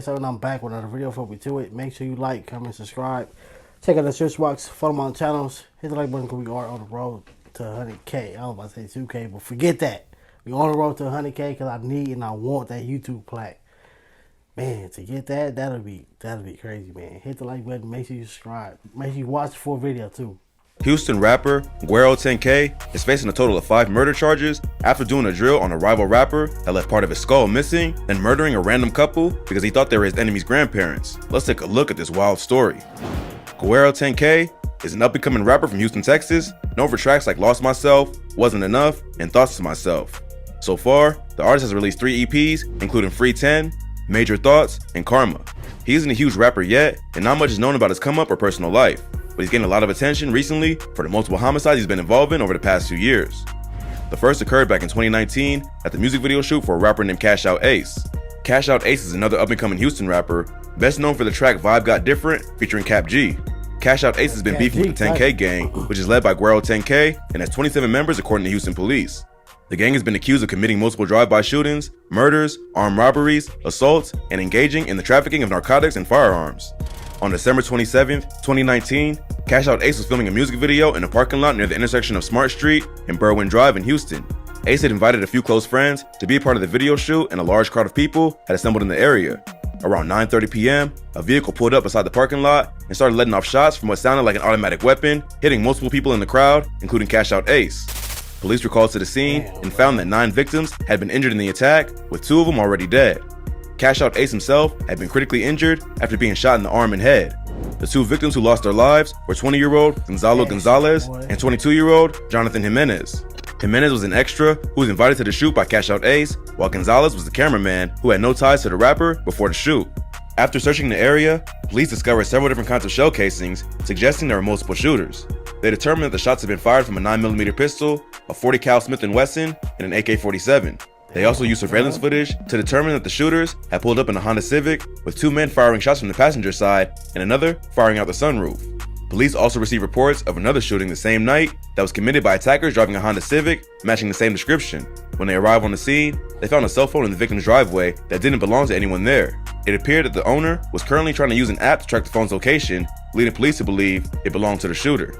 GUERO10k, and I'm back with another video. Before we do it, make sure you like, comment, subscribe. Check out the search box, follow my channels, hit the like button because we are on the road to 100k. I was about to say 2k, but forget that. We on the road to 100k because I need and I want that YouTube plaque. Man, to get that, that'll be crazy, man. Hit the like button, make sure you subscribe. Make sure you watch the full video too. Houston rapper GUERO10k is facing a total of 5 murder charges after doing a drill on a rival rapper that left part of his skull missing and murdering a random couple because he thought they were his enemy's grandparents. Let's take a look at this wild story. GUERO10k is an up-and-coming rapper from Houston, Texas, known for tracks like Lost Myself, Wasn't Enough, and Thoughts to Myself. So far, the artist has released 3 EPs, including Free 10, Major Thoughts, and Karma. He isn't a huge rapper yet, and not much is known about his come-up or personal life, but he's getting a lot of attention recently for the multiple homicides he's been involved in over the past few years. The first occurred back in 2019 at the music video shoot for a rapper named Cash Out Ace. Cash Out Ace is another up-and-coming Houston rapper, best known for the track Vibe Got Different featuring Cap G. Cash Out Ace has been beefing with the 10K gang, which is led by GUERO10k and has 27 members according to Houston police. The gang has been accused of committing multiple drive-by shootings, murders, armed robberies, assaults, and engaging in the trafficking of narcotics and firearms. On December 27, 2019, Cash Out Ace was filming a music video in a parking lot near the intersection of Smart Street and Berwyn Drive in Houston. Ace had invited a few close friends to be a part of the video shoot, and a large crowd of people had assembled in the area. Around 9:30 p.m., a vehicle pulled up beside the parking lot and started letting off shots from what sounded like an automatic weapon, hitting multiple people in the crowd, including Cash Out Ace. Police were called to the scene and found that 9 victims had been injured in the attack, with 2 of them already dead. Cash Out Ace himself had been critically injured after being shot in the arm and head. The 2 victims who lost their lives were 20-year-old Gonzalo Gonzalez and 22-year-old Jonathan Jimenez. Jimenez was an extra who was invited to the shoot by Cash Out Ace, while Gonzalez was the cameraman who had no ties to the rapper before the shoot. After searching the area, police discovered several different kinds of shell casings, suggesting there were multiple shooters. They determined that the shots had been fired from a 9mm pistol, a 40 cal Smith & Wesson, and an AK-47. They also used surveillance footage to determine that the shooters had pulled up in a Honda Civic, with 2 men firing shots from the passenger side and another firing out the sunroof. Police also received reports of another shooting the same night that was committed by attackers driving a Honda Civic matching the same description. When they arrived on the scene, they found a cell phone in the victim's driveway that didn't belong to anyone there. It appeared that the owner was currently trying to use an app to track the phone's location, leading police to believe it belonged to the shooter.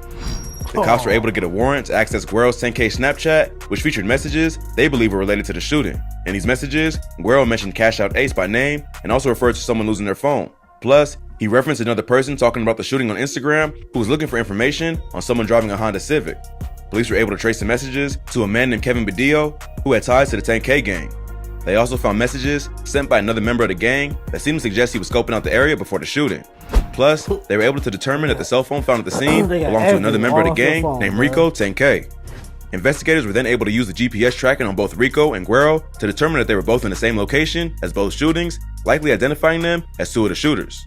The cops were able to get a warrant to access GUERO10k Snapchat, which featured messages they believe were related to the shooting. In these messages, Guero mentioned Cash Out Ace by name and also referred to someone losing their phone. Plus, he referenced another person talking about the shooting on Instagram who was looking for information on someone driving a Honda Civic. Police were able to trace the messages to a man named Kevin Badillo who had ties to the 10K gang. They also found messages sent by another member of the gang that seemed to suggest he was scoping out the area before the shooting. Plus, they were able to determine that the cell phone found at the scene belonged to another member of the gang named Rico10k. Investigators were then able to use the GPS tracking on both Rico and Guero to determine that they were both in the same location as both shootings, likely identifying them as 2 of the shooters.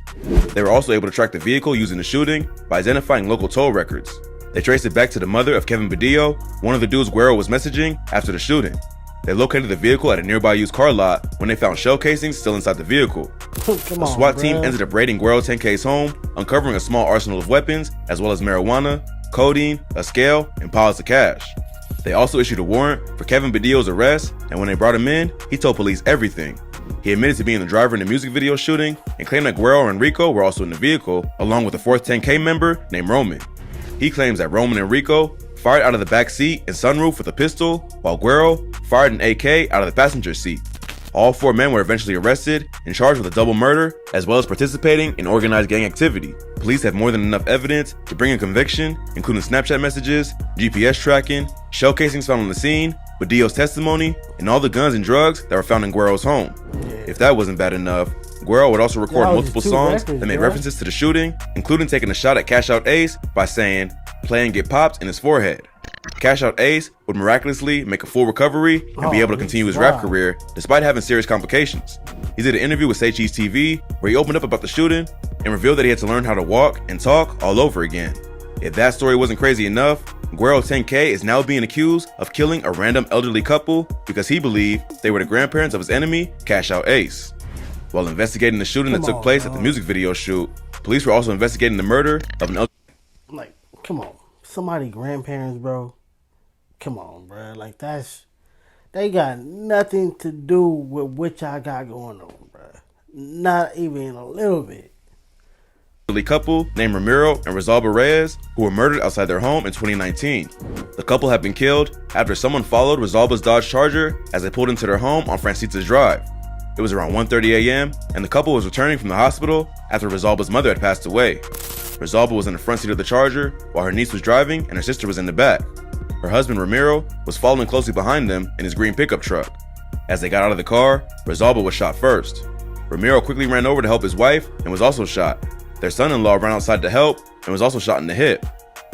They were also able to track the vehicle using the shooting by identifying local toll records. They traced it back to the mother of Kevin Badillo, one of the dudes Guero was messaging after the shooting. They located the vehicle at a nearby used car lot when they found shell casings still inside the vehicle. The SWAT team ended up raiding GUERO10k's home, uncovering a small arsenal of weapons, as well as marijuana, codeine, a scale, and piles of cash. They also issued a warrant for Kevin Badillo's arrest, and when they brought him in, he told police everything. He admitted to being the driver in the music video shooting and claimed that Guero and Rico were also in the vehicle, along with a 4th 10K member named Roman. He claims that Roman and Rico fired out of the back seat and sunroof with a pistol, while Guero fired an AK out of the passenger seat. All 4 men were eventually arrested and charged with a double murder, as well as participating in organized gang activity. Police have more than enough evidence to bring a conviction, including Snapchat messages, GPS tracking, shell casings found on the scene, Badillo's testimony, and all the guns and drugs that were found in Guero's home. If that wasn't bad enough, Guero would also record multiple songs that made references to the shooting, including taking a shot at Cash Out Ace by saying, "Play and get popped" in his forehead. Cash Out Ace would miraculously make a full recovery and be able to continue his rap career despite having serious complications. He did an interview with Say Cheese TV where he opened up about the shooting and revealed that he had to learn how to walk and talk all over again. If that story wasn't crazy enough, GUERO10k is now being accused of killing a random elderly couple because he believed they were the grandparents of his enemy, Cash Out Ace. While investigating the shooting that took place at the music video shoot, police were also investigating the murder of an elderly. Like, come on. Somebody grandparents, bro. Come on, bro. Like, they got nothing to do with what y'all got going on, bro. Not even a little bit. Couple named Ramiro and Rosalba Reyes, who were murdered outside their home in 2019. The couple had been killed after someone followed Rosalba's Dodge Charger as they pulled into their home on Francitas Drive. It was around 1:30 a.m. and the couple was returning from the hospital after Rosalba's mother had passed away. Rosalba was in the front seat of the Charger while her niece was driving and her sister was in the back. Her husband Ramiro was following closely behind them in his green pickup truck. As they got out of the car, Rosalba was shot first. Ramiro quickly ran over to help his wife and was also shot. Their son-in-law ran outside to help and was also shot in the hip.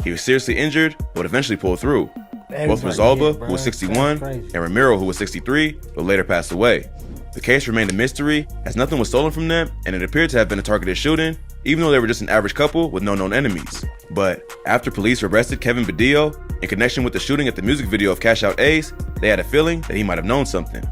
He was seriously injured but would eventually pull through. Both Rosalba, who was 61, and Ramiro, who was 63, would later pass away. The case remained a mystery as nothing was stolen from them and it appeared to have been a targeted shooting, even though they were just an average couple with no known enemies. But after police arrested Kevin Badillo in connection with the shooting at the music video of Cash Out Ace, they had a feeling that he might have known something.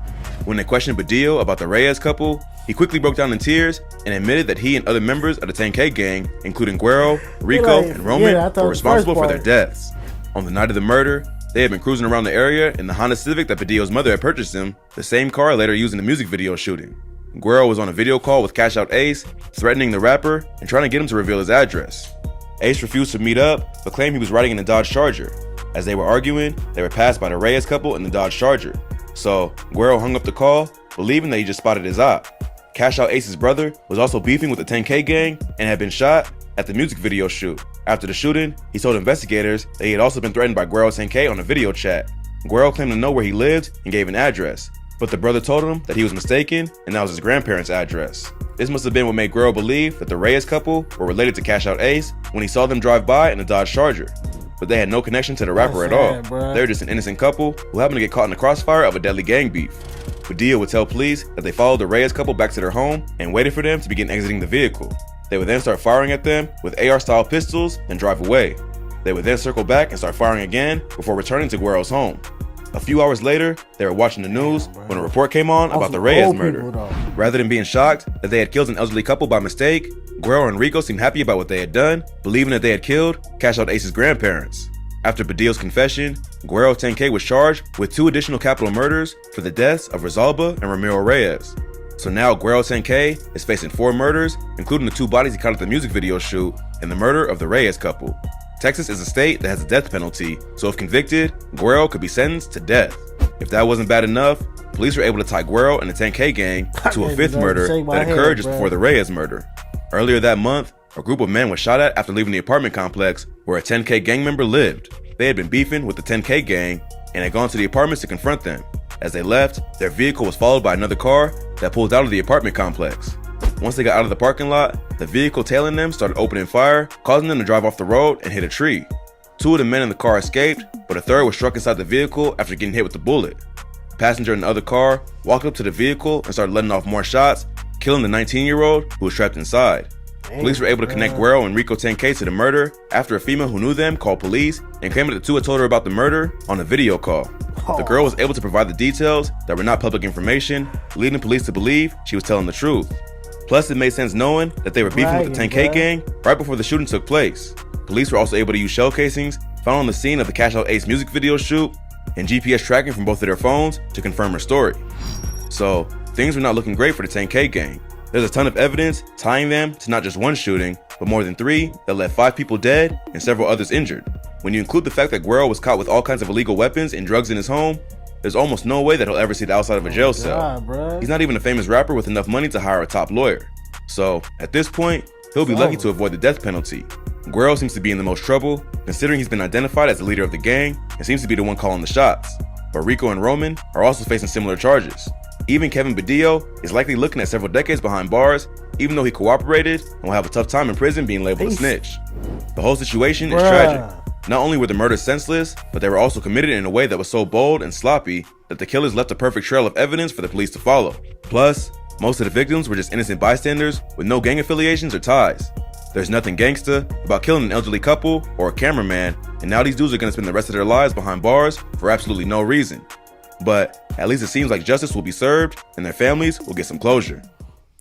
When they questioned Badillo about the Reyes couple, he quickly broke down in tears and admitted that he and other members of the 10K gang, including Guero, Rico, and Roman, were responsible for their deaths. On the night of the murder, they had been cruising around the area in the Honda Civic that Badillo's mother had purchased him, the same car later used in the music video shooting. Guero was on a video call with Cash Out Ace, threatening the rapper and trying to get him to reveal his address. Ace refused to meet up, but claimed he was riding in a Dodge Charger. As they were arguing, they were passed by the Reyes couple in the Dodge Charger. So, Guero hung up the call, believing that he just spotted his op. Cash Out Ace's brother was also beefing with the 10K gang and had been shot at the music video shoot. After the shooting, he told investigators that he had also been threatened by GUERO10k on a video chat. Guero claimed to know where he lived and gave an address, but the brother told him that he was mistaken and that was his grandparents' address. This must have been what made Guero believe that the Reyes couple were related to Cash Out Ace when he saw them drive by in a Dodge Charger. But they had no connection to the rapper at all. They were just an innocent couple who happened to get caught in the crossfire of a deadly gang beef. Badillo would tell police that they followed the Reyes couple back to their home and waited for them to begin exiting the vehicle. They would then start firing at them with AR-style pistols and drive away. They would then circle back and start firing again before returning to Guero's home. A few hours later, they were watching the news when a report came on about the Reyes murder. Rather than being shocked that they had killed an elderly couple by mistake, Guero and Rico seemed happy about what they had done, believing that they had killed Cash Out Ace's grandparents. After Badillo's confession, GUERO10k was charged with 2 additional capital murders for the deaths of Rosalba and Ramiro Reyes. So now GUERO10k is facing 4 murders, including the 2 bodies he caught at the music video shoot and the murder of the Reyes couple. Texas is a state that has a death penalty, so if convicted, Guero could be sentenced to death. If that wasn't bad enough, police were able to tie Guero and the 10K gang to a 5th murder that occurred just before the Reyes murder. Earlier that month, a group of men was shot at after leaving the apartment complex where a 10K gang member lived. They had been beefing with the 10K gang and had gone to the apartments to confront them. As they left, their vehicle was followed by another car that pulled out of the apartment complex. Once they got out of the parking lot, the vehicle tailing them started opening fire, causing them to drive off the road and hit a tree. 2 of the men in the car escaped, but a third was struck inside the vehicle after getting hit with a bullet. The passenger in the other car walked up to the vehicle and started letting off more shots, killing the 19-year-old who was trapped inside. Police were able to connect Guero and Rico 10K to the murder after a female who knew them called police and claimed that the 2 had told her about the murder on a video call. The girl was able to provide the details that were not public information, leading police to believe she was telling the truth. Plus, it made sense knowing that they were beefing with the 10K gang right before the shooting took place. Police were also able to use shell casings found on the scene of the Cash Out Ace music video shoot and GPS tracking from both of their phones to confirm her story. So, things were not looking great for the 10K gang. There's a ton of evidence tying them to not just one shooting, but more than 3 that left 5 people dead and several others injured. When you include the fact that Guero was caught with all kinds of illegal weapons and drugs in his home, there's almost no way that he'll ever see the outside of a jail cell. He's not even a famous rapper with enough money to hire a top lawyer. So, at this point, he'll be lucky to avoid the death penalty. Guero seems to be in the most trouble, considering he's been identified as the leader of the gang and seems to be the one calling the shots. But Rico and Roman are also facing similar charges. Even Kevin Badillo is likely looking at several decades behind bars, even though he cooperated and will have a tough time in prison being labeled a snitch. The whole situation is tragic. Not only were the murders senseless, but they were also committed in a way that was so bold and sloppy that the killers left a perfect trail of evidence for the police to follow. Plus, most of the victims were just innocent bystanders with no gang affiliations or ties. There's nothing gangsta about killing an elderly couple or a cameraman, and now these dudes are gonna spend the rest of their lives behind bars for absolutely no reason. But at least it seems like justice will be served and their families will get some closure.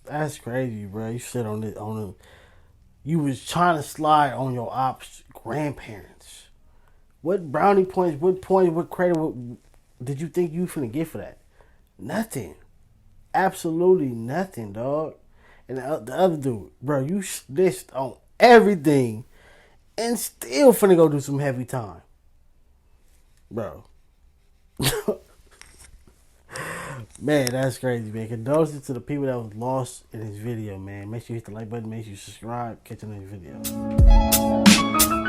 That's crazy, bro. You sit on it you was trying to slide on your ops grandparents. What brownie points, what credit did you think you finna get for that? Nothing. Absolutely nothing, dog. And the other dude, bro, you snitched on everything and still finna go do some heavy time. Bro. Man, that's crazy, man. Condolences to the people that was lost in this video, man. Make sure you hit the like button. Make sure you subscribe. Catch you in the next video.